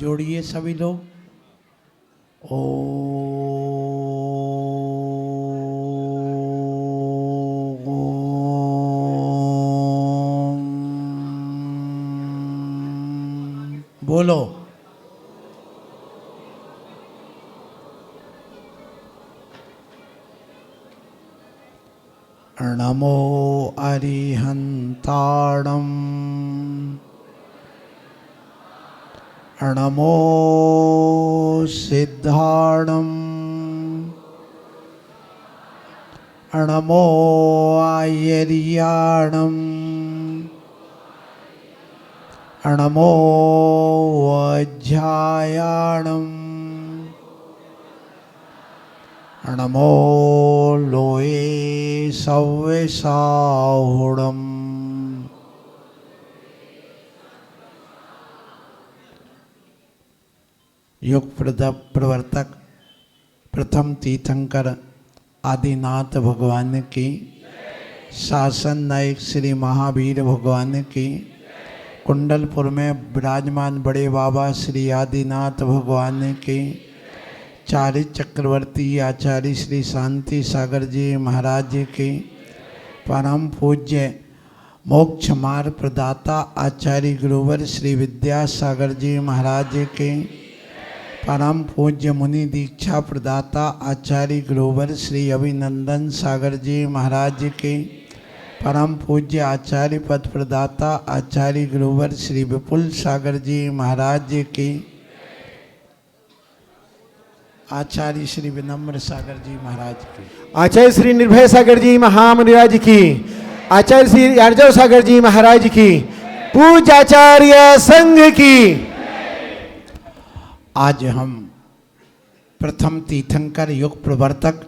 जोड़िए सभी लोग। बोलो। नमो अरिहंताणं नमो सिद्धाणं नमो आयर्याणं नमो वज्रायाणं नमो लोये सव्यसाहुणम्। युग प्रवर्तक प्रथम तीर्थंकर आदिनाथ भगवान की, शासन नायक श्री महावीर भगवान की, कुंडलपुर में विराजमान बड़े बाबा श्री आदिनाथ भगवान की, चारि चक्रवर्ती आचार्य श्री शांति सागर जी महाराज जी की, परम पूज्य मोक्ष मार्ग प्रदाता आचार्य गुरुवर श्री विद्यासागर जी महाराज जी की, परम पूज्य मुनि दीक्षा प्रदाता आचार्य गुरुवर श्री अभिनंदन सागर जी महाराज जी की, परम पूज्य आचार्य पद प्रदाता आचार्य गुरुवर श्री विपुल सागर जी महाराज जी की, आचार्य श्री विनम्र सागर जी महाराज की, आचार्य श्री निर्भय सागर जी महामुनिराज की, आचार्य श्री यार्जव सागर जी महाराज की, पूज्य आचार्य संघ की। आज हम प्रथम तीर्थंकर युग प्रवर्तक,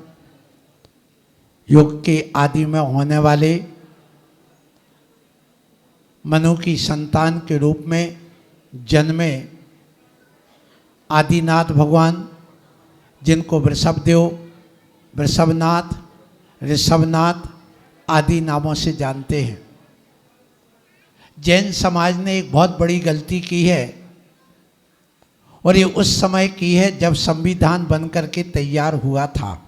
युग के आदि में होने वाले मनु की संतान के रूप में जन्मे आदिनाथ भगवान, जिनको वृषभदेव, वृषभनाथ, ऋषभनाथ आदि नामों से जानते हैं। जैन समाज ने एक बहुत बड़ी गलती की है और ये उस समय की है जब संविधान बनकर के तैयार हुआ था।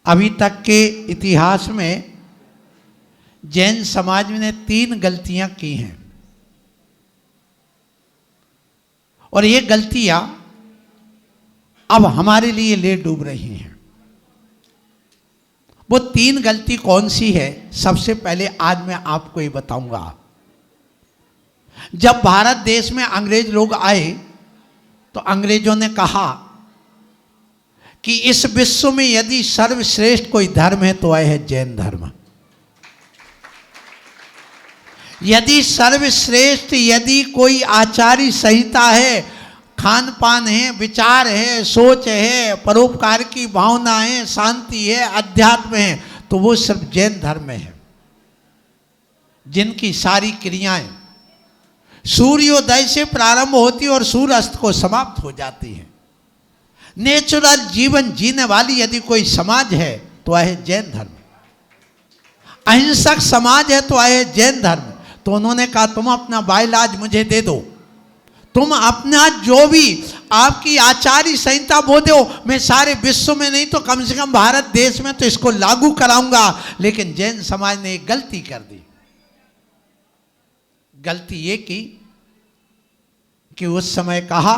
अभी तक के इतिहास में जैन समाज ने 3 गलतियां की हैं और ये गलतियां अब हमारे लिए ले डूब रही हैं। वो 3 गलती कौन सी है? सबसे पहले आज मैं आपको ये बताऊंगा। जब भारत देश में अंग्रेज लोग आए तो अंग्रेजों ने कहा कि इस विश्व में यदि सर्वश्रेष्ठ कोई धर्म है तो वह है जैन धर्म। यदि सर्वश्रेष्ठ यदि कोई आचार्य संहिता है, खान पान है, विचार है, सोच है, परोपकार की भावना है, शांति है, अध्यात्म है, तो वो सिर्फ जैन धर्म में है, जिनकी सारी क्रियाएं सूर्योदय से प्रारंभ होती और सूर्यास्त को समाप्त हो जाती है। नेचुरल जीवन जीने वाली यदि कोई समाज है तो वह है जैन धर्म। अहिंसक समाज है तो वह है जैन धर्म। तो उन्होंने कहा तुम अपना बाइलाज मुझे दे दो, तुम अपना जो भी आपकी आचार्य संहिता बोल दो, मैं सारे विश्व में नहीं तो कम से कम भारत देश में तो इसको लागू कराऊंगा। लेकिन जैन समाज ने एक गलती कर दी। गलती ये की कि उस समय कहा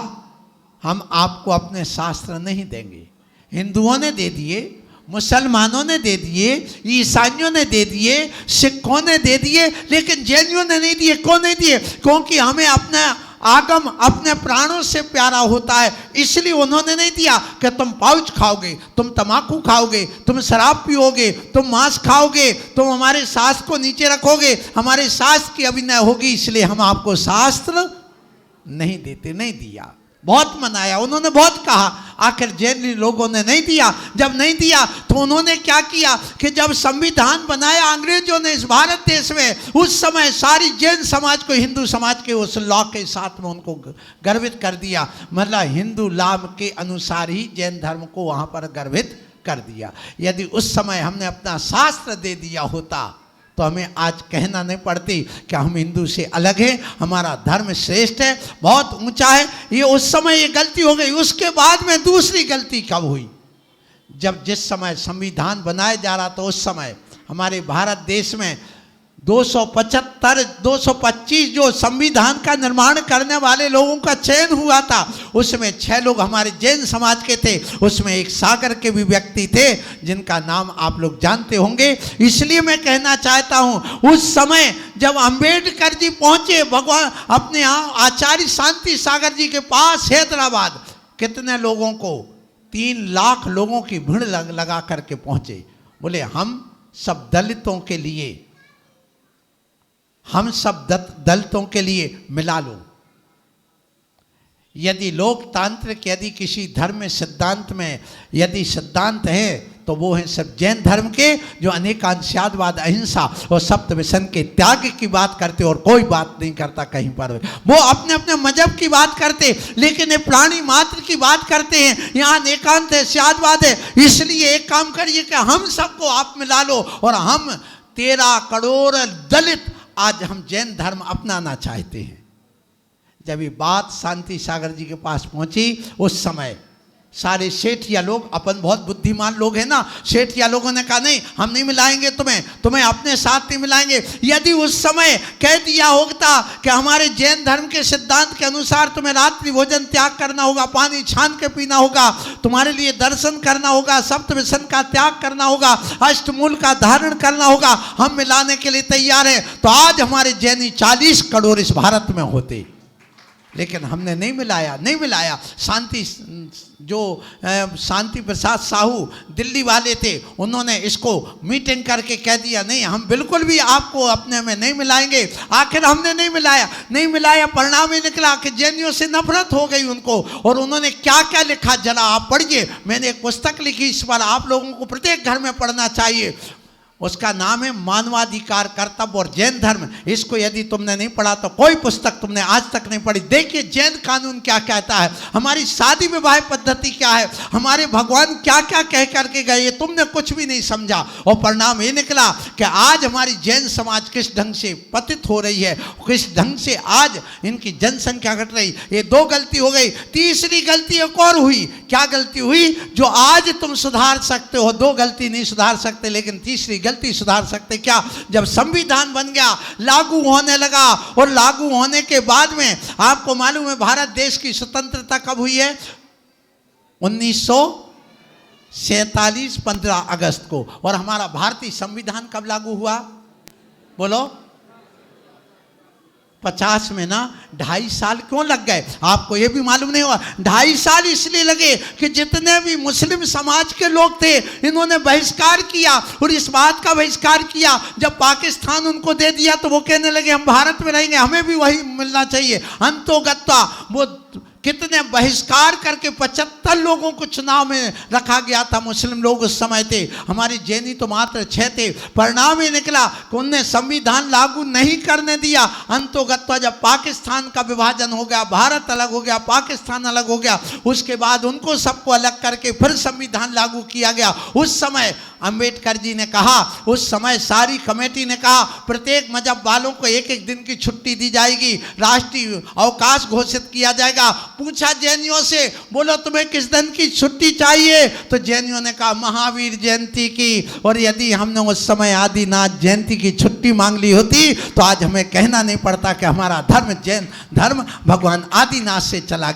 हम आपको अपने शास्त्र नहीं देंगे। हिंदुओं ने दे दिए, मुसलमानों ने दे दिए, ईसाइयों ने दे दिए, सिखों ने दे दिए, लेकिन जैनियों ने नहीं दिए। क्यों नहीं दिए? क्योंकि हमें अपना आगम अपने प्राणों से प्यारा होता है, इसलिए उन्होंने नहीं दिया कि तुम पाउच खाओगे, तुम तम्बाकू खाओगे, तुम शराब पियोगे, तुम मांस खाओगे, तुम हमारे शास्त्र को नीचे रखोगे, हमारे शास्त्र की अभिनय होगी, इसलिए हम आपको शास्त्र नहीं देते। नहीं दिया, बहुत मनाया, उन्होंने बहुत कहा, आखिर जैन लोगों ने नहीं दिया। जब नहीं दिया तो उन्होंने क्या किया कि जब संविधान बनाया अंग्रेजों ने इस भारत देश में, उस समय सारी जैन समाज को हिंदू समाज के उस लॉ के साथ में उनको गर्वित कर दिया। मतलब हिंदू लॉ के अनुसार ही जैन धर्म को वहाँ पर गर्वित कर दिया। यदि उस समय हमने अपना शास्त्र दे दिया होता तो हमें आज कहना नहीं पड़ती कि हम हिंदू से अलग हैं, हमारा धर्म श्रेष्ठ है, बहुत ऊंचा है। ये उस समय ये गलती हो गई। उसके बाद में दूसरी गलती कब हुई? जब जिस समय संविधान बनाया जा रहा था उस समय हमारे भारत देश में 225 जो संविधान का निर्माण करने वाले लोगों का चयन हुआ था, उसमें 6 लोग हमारे जैन समाज के थे। उसमें एक सागर के भी व्यक्ति थे जिनका नाम आप लोग जानते होंगे। इसलिए मैं कहना चाहता हूं, उस समय जब अंबेडकर जी पहुंचे भगवान अपने यहाँ आचार्य शांति सागर जी के पास हैदराबाद, कितने लोगों को 3 लाख लोगों की भीड़ लगा करके पहुंचे। बोले हम सब दलितों के लिए, हम सब दलितों के लिए मिला लो। यदि लोकतांत्रिक, यदि किसी धर्म में सिद्धांत में यदि सिद्धांत है तो वो है सब जैन धर्म के, जो अनेकांशवाद, अहिंसा और सप्त व्यसन के त्याग की बात करते और कोई बात नहीं करता कहीं पर। वो अपने अपने मजहब की बात करते, लेकिन ये प्राणी मात्र की बात करते हैं। यहाँ अनेकांशवाद है। इसलिए एक काम करिए कि हम सबको आप मिला लो और हम 13 करोड़ दलित आज हम जैन धर्म अपनाना चाहते हैं। जब ये बात शांति सागर जी के पास पहुंची, उस समय सारे सेठिया लोग, अपन बहुत बुद्धिमान लोग हैं ना, सेठिया लोगों ने कहा नहीं हम नहीं मिलाएंगे तुम्हें अपने साथ नहीं मिलाएंगे। यदि उस समय कह दिया होता कि हमारे जैन धर्म के सिद्धांत के अनुसार तुम्हें रात्रि भोजन त्याग करना होगा, पानी छान के पीना होगा, तुम्हारे लिए दर्शन करना होगा, सप्त व्यसन का त्याग करना होगा, अष्टमूल का धारण करना होगा, हम मिलाने के लिए तैयार हैं, तो आज हमारे जैनी 40 करोड़ इस भारत में होते। लेकिन हमने नहीं मिलाया। शांति प्रसाद साहू दिल्ली वाले थे, उन्होंने इसको मीटिंग करके कह दिया नहीं हम बिल्कुल भी आपको अपने में नहीं मिलाएंगे। आखिर हमने नहीं मिलाया। परिणाम ये निकला कि जैनियों से नफरत हो गई उनको। और उन्होंने क्या क्या लिखा जरा आप पढ़िए। मैंने एक पुस्तक लिखी, इस पर आप लोगों को प्रत्येक घर में पढ़ना चाहिए। उसका नाम है मानवाधिकार, कर्तव्य और जैन धर्म। इसको यदि तुमने नहीं पढ़ा तो कोई पुस्तक तुमने आज तक नहीं पढ़ी। देखिए जैन कानून क्या कहता है, हमारी शादी विवाह पद्धति क्या है, हमारे भगवान क्या क्या कह करके गए, तुमने कुछ भी नहीं समझा। और परिणाम ये निकला कि आज हमारी जैन समाज किस ढंग से पतित हो रही है, किस ढंग से आज इनकी जनसंख्या घट रही। ये 2 गलती हो गई। तीसरी गलती एक और हुई। क्या गलती हुई? जो आज तुम सुधार सकते हो, 2 गलती नहीं सुधार सकते, लेकिन तीसरी गलती सुधार सकते। क्या? जब संविधान बन गया, लागू होने लगा, और लागू होने के बाद में आपको मालूम है भारत देश की स्वतंत्रता कब हुई है? 1947 15 अगस्त को। और हमारा भारतीय संविधान कब लागू हुआ? बोलो। 50 में ना 2.5 साल क्यों लग गए? आपको ये भी मालूम नहीं हुआ? 2.5 साल इसलिए लगे कि जितने भी मुस्लिम समाज के लोग थे इन्होंने बहिष्कार किया। और इस बात का बहिष्कार किया, जब पाकिस्तान उनको दे दिया तो वो कहने लगे हम भारत में रहेंगे, हमें भी वही मिलना चाहिए। अंतोगत्वा वो कितने बहिष्कार करके 75 लोगों को चुनाव में रखा गया था। मुस्लिम लोग उस समय थे, हमारे जैनी तो मात्र 6 थे। परिणाम ये निकला कि उनने संविधान लागू नहीं करने दिया। अंतोगत्वा जब पाकिस्तान का विभाजन हो गया, भारत अलग हो गया, पाकिस्तान अलग हो गया, उसके बाद उनको सबको अलग करके फिर संविधान लागू किया गया। उस समय अंबेडकर जी ने कहा, उस समय सारी कमेटी ने कहा प्रत्येक मजहब वालों को 1-1 दिन की छुट्टी दी जाएगी, राष्ट्रीय अवकाश घोषित किया जाएगा। पूछा जैनियों से, बोलो तुम्हें किस दिन की छुट्टी चाहिए? तो जैनियों ने कहा महावीर जयंती की। और यदि हमने उस समय आदिनाथ जयंती की छुट्टी मांग ली होती तो आज हमें कहना नहीं पड़ता कि हमारा धर्म जैन धर्म भगवान आदिनाथ से चलाया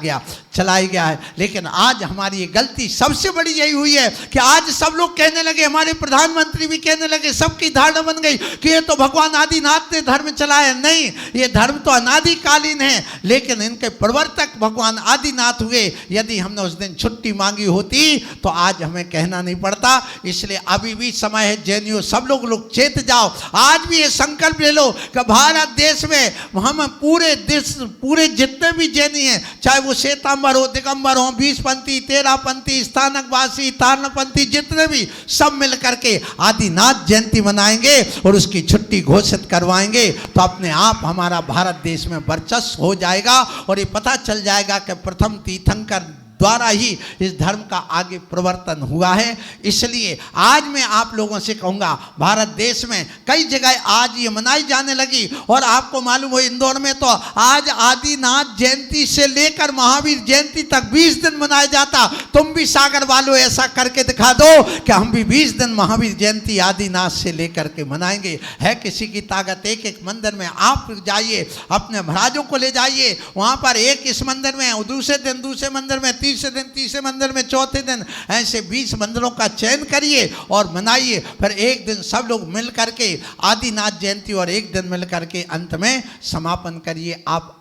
गया है। लेकिन आज हमारी ये गलती सबसे बड़ी यही हुई है कि आज सब लोग कहने लगे, हमारे प्रधानमंत्री भी कहने लगे, सबकी धारणा बन गई कि ये तो भगवान आदिनाथ ने धर्म चलाया। नहीं, ये धर्म तो अनादिकालीन है, लेकिन इनके प्रवर्तक भगवान आदिनाथ हुए। यदि हमने उस दिन छुट्टी मांगी होती तो आज हमें कहना नहीं पड़ता। इसलिए अभी भी समय है, जैनियों सब लोग चेत जाओ। आज भी ये संकल्प ले लो कि भारत देश में हम पूरे जितने भी जैनी हैं, चाहे वो श्वेतांबर हो, दिगंबर हो, 20पंथी, 13पंथी, स्थानकवासी, तारणपंथी, जितने भी, सब मिल करके आदिनाथ जयंती मनाएंगे और उसकी छुट्टी घोषित करवाएंगे। तो अपने आप हमारा भारत देश में वर्चस्व हो जाएगा और ये पता चल जाएगा कि प्रथम तीर्थंकर द्वारा ही इस धर्म का आगे प्रवर्तन हुआ है। इसलिए आज मैं आप लोगों से कहूँगा, भारत देश में कई जगह आज ये मनाई जाने लगी। और आपको मालूम हो, इंदौर में तो आज आदिनाथ जयंती से लेकर महावीर जयंती तक 20 दिन मनाया जाता। तुम भी सागर वालों ऐसा करके दिखा दो कि हम भी 20 दिन महावीर जयंती आदिनाथ से लेकर के मनाएंगे। है किसी की ताकत, एक एक मंदिर में आप जाइए, अपने महाराजों को ले जाइए, वहाँ पर एक इस मंदिर में, दूसरे दिन दूसरे मंदिर में, तीसरे दिन तीसरे मंदिर में, चौथे दिन, ऐसे 20 मंदिरों का चयन करिए और मनाइए। फिर एक दिन सब लोग मिल करके आदिनाथ जयंती और एक दिन मिल करके अंत में समापन करिए। आप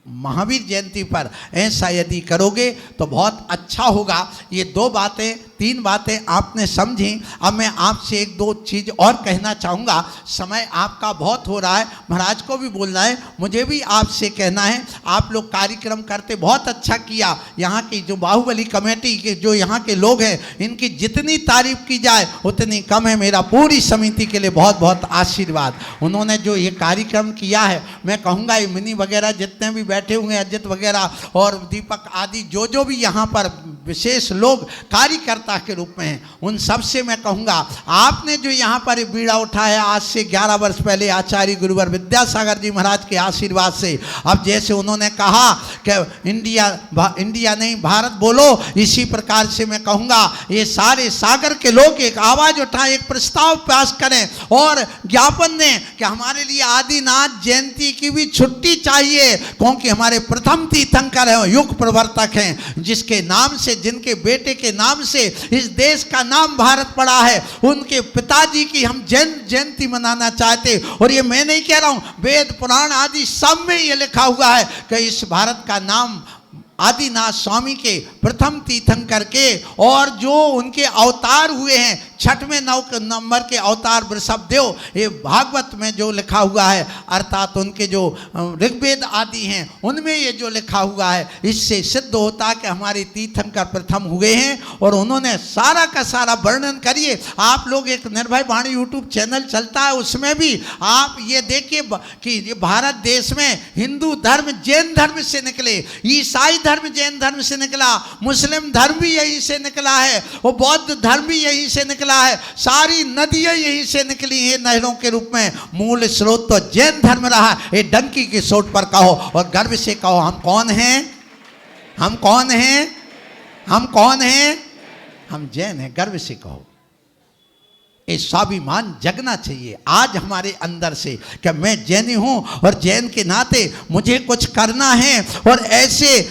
महावीर जयंती पर ऐसा यदि करोगे तो बहुत अच्छा होगा। ये 2 बातें 3 बातें आपने समझी। अब मैं आपसे 1-2 चीज़ और कहना चाहूँगा। समय आपका बहुत हो रहा है, महाराज को भी बोलना है, मुझे भी आपसे कहना है। आप लोग कार्यक्रम करते बहुत अच्छा किया। यहाँ की जो बाहुबली कमेटी के जो यहाँ के लोग हैं, इनकी जितनी तारीफ की जाए उतनी कम है। मेरा पूरी समिति के लिए बहुत बहुत आशीर्वाद। उन्होंने जो ये कार्यक्रम किया है, मैं कहूँगा ये मिनी वगैरह जितने भी बैठे हुए हैं, अजित वगैरह और दीपक आदि जो भी यहाँ पर विशेष लोग कार्यकर्ता के रूप में हैं, उन सब से मैं कहूँगा, आपने जो यहाँ पर बीड़ा उठाया आज से 11 वर्ष पहले आचार्य गुरुवर विद्यासागर जी महाराज के आशीर्वाद से, अब जैसे उन्होंने कहा कि इंडिया नहीं भारत बोलो, इसी प्रकार से मैं कहूँगा ये सारे सागर के लोग एक आवाज़ उठाएं, एक प्रस्ताव पास करें और ज्ञापन दें कि हमारे लिए आदिनाथ जयंती की भी छुट्टी चाहिए, क्योंकि हमारे प्रथम तीर्थंकर हैं, युग प्रवर्तक हैं, जिसके नाम से, जिनके बेटे के नाम से इस देश का नाम भारत पड़ा है, उनके पिताजी की हम जयंती मनाना चाहते। और ये मैं नहीं कह रहा हूँ, वेद पुराण आदि सब में ये लिखा हुआ है कि इस भारत का नाम आदिनाथ स्वामी के प्रथम तीर्थंकर के और जो उनके अवतार हुए हैं, 6वें नंबर के अवतार वृषभदेव, ये भागवत में जो लिखा हुआ है, अर्थात उनके जो ऋग्वेद आदि हैं उनमें ये जो लिखा हुआ है, इससे सिद्ध होता है कि हमारे तीर्थंकर प्रथम हुए हैं। और उन्होंने सारा का सारा वर्णन करिए। आप लोग एक निर्भय वाणी यूट्यूब चैनल चलता है, उसमें भी आप ये देखिए कि ये भारत देश में हिंदू धर्म जैन धर्म से निकले, ईसाई धर्म जैन धर्म से निकला, मुस्लिम धर्म भी यहीं से निकला है, और बौद्ध धर्म भी यहीं से निकला है, सारी नदियां यहीं से निकली हैं नहरों के रूप में। मूल स्रोत तो जैन धर्म रहा। ये डंकी की सोट पर कहो और गर्व से कहो, हम कौन हैं? हम कौन हैं? हम कौन हैं? हम जैन हैं। गर्व से कहो। ये स्वाभिमान जगना चाहिए आज हमारे अंदर से कि मैं जैनी हूं और जैन के नाते मुझे कुछ करना है। और ऐसे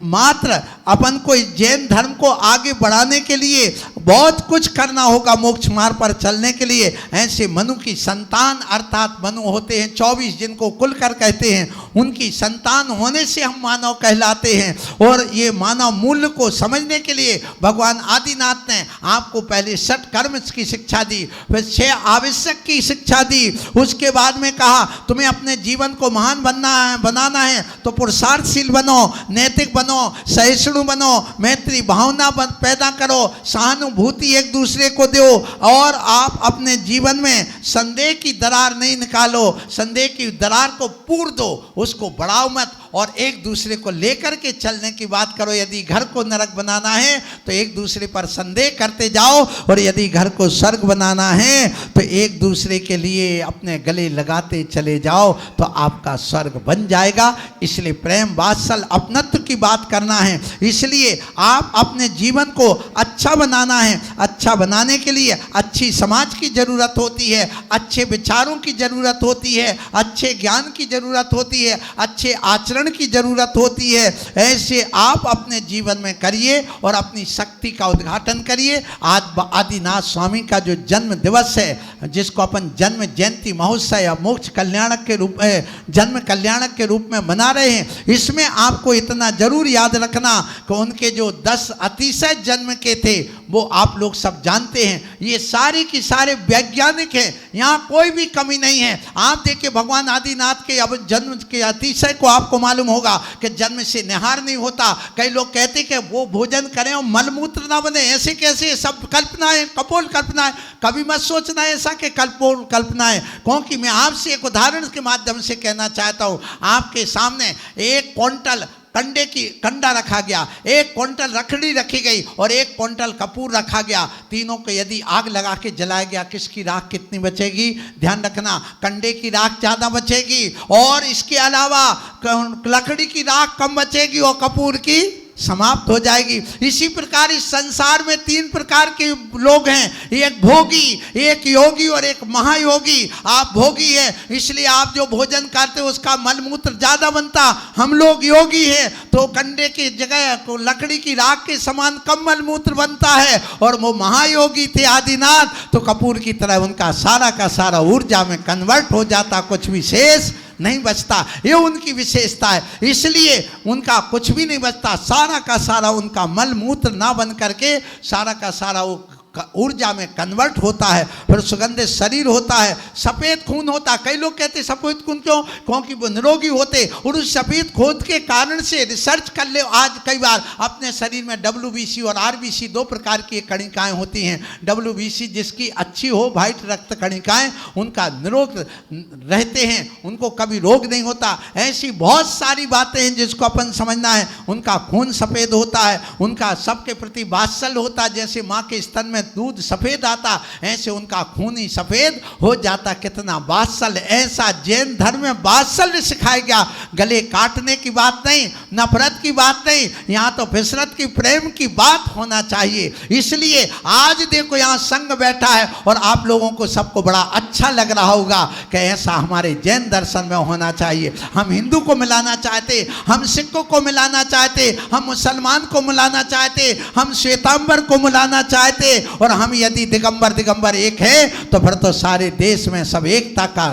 मात्र अपन को जैन धर्म को आगे बढ़ाने के लिए बहुत कुछ करना होगा, मोक्ष मार्ग पर चलने के लिए। ऐसे मनु की संतान, अर्थात मनु होते हैं 24 जिनको कुलकर कहते हैं, उनकी संतान होने से हम मानव कहलाते हैं। और ये मानव मूल्य को समझने के लिए भगवान आदिनाथ ने आपको पहले 6 कर्म की शिक्षा दी, फिर 6 आवश्यक की शिक्षा दी। उसके बाद में कहा तुम्हें अपने जीवन को महान बनाना है तो पुरुषार्थशील बनो, नैतिक बनो, सहिष्णु बनो, मैत्री भावना पैदा करो, सहानुभूति एक दूसरे को दो, और आप अपने जीवन में संदेह की दरार नहीं निकालो, संदेह की दरार को पूर दो, उसको बढ़ाओ मत, और एक दूसरे को लेकर के चलने की बात करो। यदि घर को नरक बनाना है तो एक दूसरे पर संदेह करते जाओ, और यदि घर को स्वर्ग बनाना है तो एक दूसरे के लिए अपने गले लगाते चले जाओ, तो आपका स्वर्ग बन जाएगा। इसलिए प्रेम वात्सल अपनत्व की बात करना है। इसलिए आप अपने जीवन को अच्छा बनाना है। अच्छा बनाने के लिए अच्छी समाज की ज़रूरत होती है, अच्छे विचारों की ज़रूरत होती है, अच्छे ज्ञान की ज़रूरत होती है, अच्छे आचरण की जरूरत होती है। ऐसे आप अपने जीवन में करिए और अपनी शक्ति का उद्घाटन करिए। आज आदिनाथ स्वामी का जो जन्म दिवस है, जिसको अपन जन्म जयंती महोत्सव या मोक्ष कल्याणक के रूप में, जन्म कल्याणक के रूप में मना रहे हैं, इसमें आपको इतना जरूर याद रखना कि उनके जो 10 अतिशय जन्म के थे वो आप लोग सब जानते हैं। ये सारे की सारे वैज्ञानिक हैं, यहाँ कोई भी कमी नहीं है। आप देखिए भगवान आदिनाथ के अब जन्म के अतिशय को आपको मालूम होगा कि जन्म से निहार नहीं होता। कई लोग कहते कि वो भोजन करें और मलमूत्र ना बने, ऐसे कैसे, सब कल्पना है, कपोल कल्पना है। कभी मत सोचना ऐसा कि कल्पोल कल्पना है, क्योंकि मैं आपसे एक उदाहरण के माध्यम से कहना चाहता हूँ। आपके सामने 1 क्विंटल कंडा रखा गया, 1 क्विंटल रखड़ी रखी गई और 1 क्विंटल कपूर रखा गया। तीनों को यदि आग लगा के जलाया गया, किसकी राख कितनी बचेगी? ध्यान रखना, कंडे की राख ज़्यादा बचेगी और इसके अलावा लकड़ी की राख कम बचेगी और कपूर की समाप्त हो जाएगी। इसी प्रकार इस संसार में 3 प्रकार के लोग हैं, एक भोगी, एक योगी और एक महायोगी। आप भोगी है, इसलिए आप जो भोजन करते हो उसका मलमूत्र ज़्यादा बनता। हम लोग योगी हैं तो कंडे की जगह लकड़ी की राख के समान कम मलमूत्र बनता है। और वो महायोगी थे आदिनाथ, तो कपूर की तरह उनका सारा का सारा ऊर्जा में कन्वर्ट हो जाता, कुछ विशेष नहीं बचता। ये उनकी विशेषता है, इसलिए उनका कुछ भी नहीं बचता। सारा का सारा उनका मल मूत्र ना बन करके सारा का सारा वो ऊर्जा में कन्वर्ट होता है। फिर सुगंधित शरीर होता है, सफ़ेद खून होता है। कई लोग कहते सफ़ेद खून क्यों? क्योंकि वो निरोगी होते। और उस सफ़ेद खून के कारण से रिसर्च कर ले, आज कई बार अपने शरीर में WBC और RBC 2 प्रकार की कणिकाएँ होती हैं। WBC जिसकी अच्छी हो, वाइट रक्त कणिकाएँ, उनका निरोग रहते हैं, उनको कभी रोग नहीं होता। ऐसी बहुत सारी बातें हैं जिसको अपन समझना है। उनका खून सफ़ेद होता है, उनका सबके प्रति वात्सल्य होता है। जैसे माँ के स्तन में दूध सफेद आता, ऐसे उनका खून ही सफेद हो जाता। कितना वात्सल्य! ऐसा जैन धर्म में वात्सल्य सिखाया गया। गले काटने की बात नहीं, नफरत की बात नहीं, यहाँ तो फिसरत की, प्रेम की बात होना चाहिए। इसलिए आज देखो यहाँ संघ बैठा है और आप लोगों को सबको बड़ा अच्छा लग रहा होगा कि ऐसा हमारे जैन दर्शन में होना चाहिए। हम हिंदू को मिलाना चाहते, हम सिखों को मिलाना चाहते, हम मुसलमान को मिलाना चाहते, हम श्वेतांबर को मिलाना चाहते। और हम यदि दिगंबर एक है तो फिर तो सारे देश में सब एकता का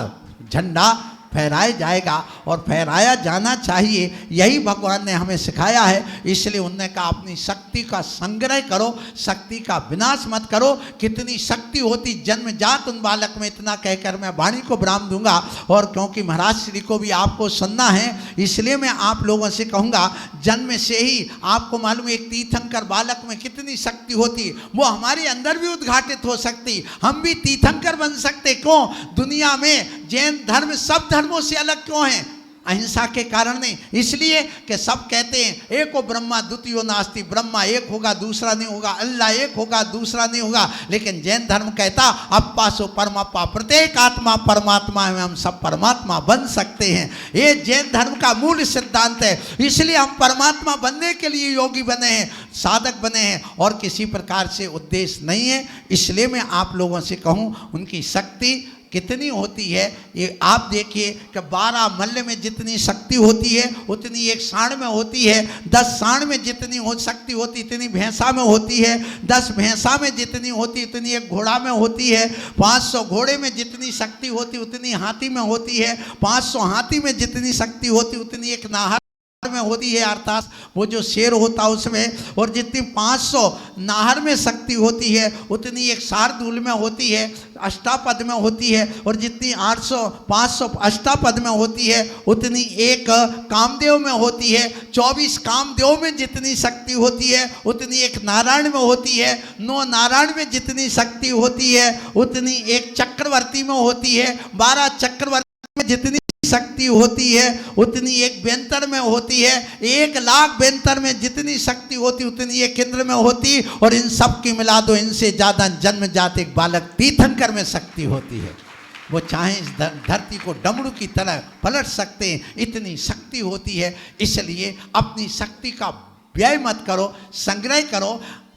झंडा फहराया जाएगा और फहराया जाना चाहिए। यही भगवान ने हमें सिखाया है। इसलिए उन्होंने कहा अपनी शक्ति का संग्रह करो, शक्ति का विनाश मत करो। कितनी शक्ति होती जन्मजात उन बालक में, इतना कहकर मैं वाणी को विराम दूंगा। और क्योंकि महाराज श्री को भी आपको सुनना है, इसलिए मैं आप लोगों से कहूँगा, जन्म से ही आपको मालूम है एक तीर्थंकर बालक में कितनी शक्ति होती, वो हमारे अंदर भी उद्घाटित हो सकती। हम भी तीर्थंकर बन सकते। क्यों? दुनिया में जैन धर्म सब धर्मों से अलग क्यों है? अहिंसा के कारण नहीं। इसलिए कि सब कहते हैं एको ब्रह्मा द्वितीयो नास्ति, ब्रह्मा एक होगा दूसरा नहीं होगा, अल्लाह एक होगा दूसरा नहीं होगा। लेकिन जैन धर्म कहता अप्पा सो परमाप्पा, प्रत्येक आत्मा परमात्मा में हम सब परमात्मा बन सकते हैं। ये जैन धर्म का मूल सिद्धांत है। इसलिए हम परमात्मा बनने के लिए योगी बने हैं, साधक बने हैं, और किसी प्रकार से उद्देश्य नहीं है। इसलिए मैं आप लोगों से कहूँ, उनकी शक्ति कितनी होती है ये आप देखिए कि 12 मल्ल में जितनी शक्ति होती है उतनी एक साँड़ में होती है। 10 साँड़ में जितनी शक्ति होती इतनी भैंसा में होती है। 10 भैंसा में जितनी होती उतनी एक घोड़ा में होती है। 500 घोड़े में जितनी शक्ति होती उतनी हाथी में होती है। 500 हाथी में जितनी शक्ति होती उतनी एक नाहर में होती है, अर्थात वो जो शेर होता उसमें। और जितनी 500 नाहर में शक्ति होती है उतनी एक शार्दूल में होती है, अष्टापद में होती है। और जितनी 500 अष्टापद में होती है उतनी एक कामदेव में होती है। 24 कामदेव में जितनी शक्ति होती है उतनी एक नारायण में होती है। 9 नारायण में जितनी शक्ति होती है उतनी एक चक्रवर्ती में होती है। 12 चक्रवर्ती में जितनी शक्ति होती है उतनी एक व्यंतर में होती है। 1 लाख व्यंतर में जितनी शक्ति होती उतनी एक इंद्र में होती। और इन सब की मिला दो, इनसे ज़्यादा जन्मजात एक बालक तीर्थंकर में शक्ति होती है। वो चाहे इस धरती को डमरू की तरह पलट सकते हैं, इतनी शक्ति होती है। इसलिए अपनी शक्ति का व्यय मत करो, संग्रह करो,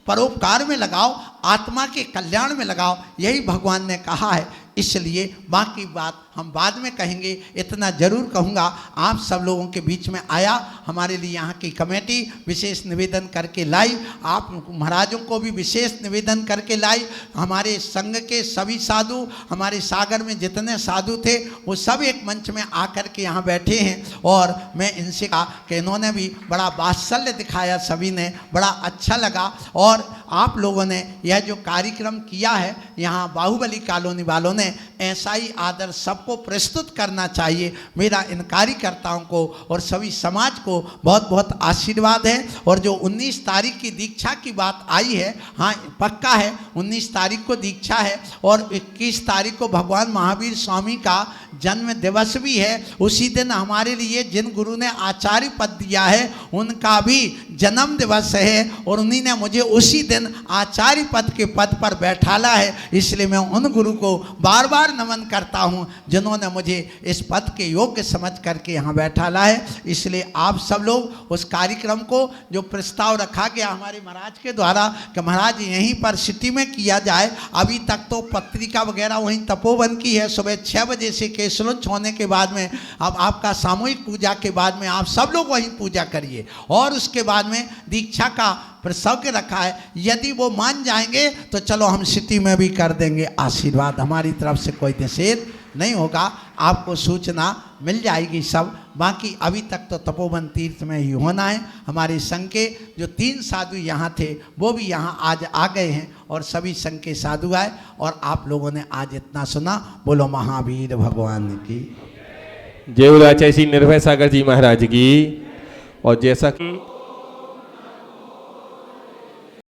परोपकार में लगाओ, आत्मा के कल्याण में लगाओ। यही भगवान ने कहा है। इसलिए बाकी बात हम बाद में कहेंगे। इतना जरूर कहूँगा, आप सब लोगों के बीच में आया, हमारे लिए यहाँ की कमेटी विशेष निवेदन करके लाई, आप महाराजों को भी विशेष निवेदन करके लाई। हमारे संघ के सभी साधु, हमारे सागर में जितने साधु थे वो सब एक मंच में आकर के यहाँ बैठे हैं। और मैं इनसे कहा कि इन्होंने भी बड़ा वात्सल्य दिखाया, सभी ने बड़ा अच्छा लगा। और आप लोगों ने यह जो कार्यक्रम किया है यहाँ बाहुबली कॉलोनी वालों ने, ऐसा ही आदर सबको प्रस्तुत करना चाहिए। मेरा इन कार्यकर्ताओं को और सभी समाज को बहुत बहुत आशीर्वाद है। और जो 19 तारीख की दीक्षा की बात आई है, हाँ पक्का है, 19 तारीख को दीक्षा है और 21 तारीख को भगवान महावीर स्वामी का जन्म दिवस भी है। उसी दिन हमारे लिए जिन गुरु ने आचार्य पद दिया है उनका भी जन्म दिवस है और उन्हीं ने मुझे उसी दिन आचार्य पद के पद पर बैठाला है। इसलिए मैं उन गुरु को बार बार नमन करता हूं जिन्होंने मुझे इस पद के योग्य समझ करके यहाँ बैठाला है। इसलिए आप सब लोग उस कार्यक्रम को जो प्रस्ताव रखा गया हमारे महाराज के द्वारा कि महाराज यहीं पर सिटी में किया जाए, अभी तक तो पत्रिका वगैरह वहीं तपोवन की है, सुबह 6 बजे से केसलुंच होने के बाद में अब आपका सामूहिक पूजा के बाद में आप सब लोग वहीं पूजा करिए और उसके बाद में दीक्षा का प्रस्ताव के रखा है। यदि वो मान जाएंगे तो चलो हम सिटी में भी कर देंगे। आशीर्वाद हमारी तरफ से कोई निषेध नहीं होगा, आपको सूचना मिल जाएगी सब। बाकी अभी तक तो तपोवन तीर्थ में ही होना है। हमारे संघ के जो 3 साधु यहाँ थे वो भी यहाँ आज आ गए हैं और सभी संघ के साधु आए और आप लोगों ने आज इतना सुना। बोलो महावीर भगवान की जय। आचार्य श्री निर्भय सागर जी महाराज की। और जैसा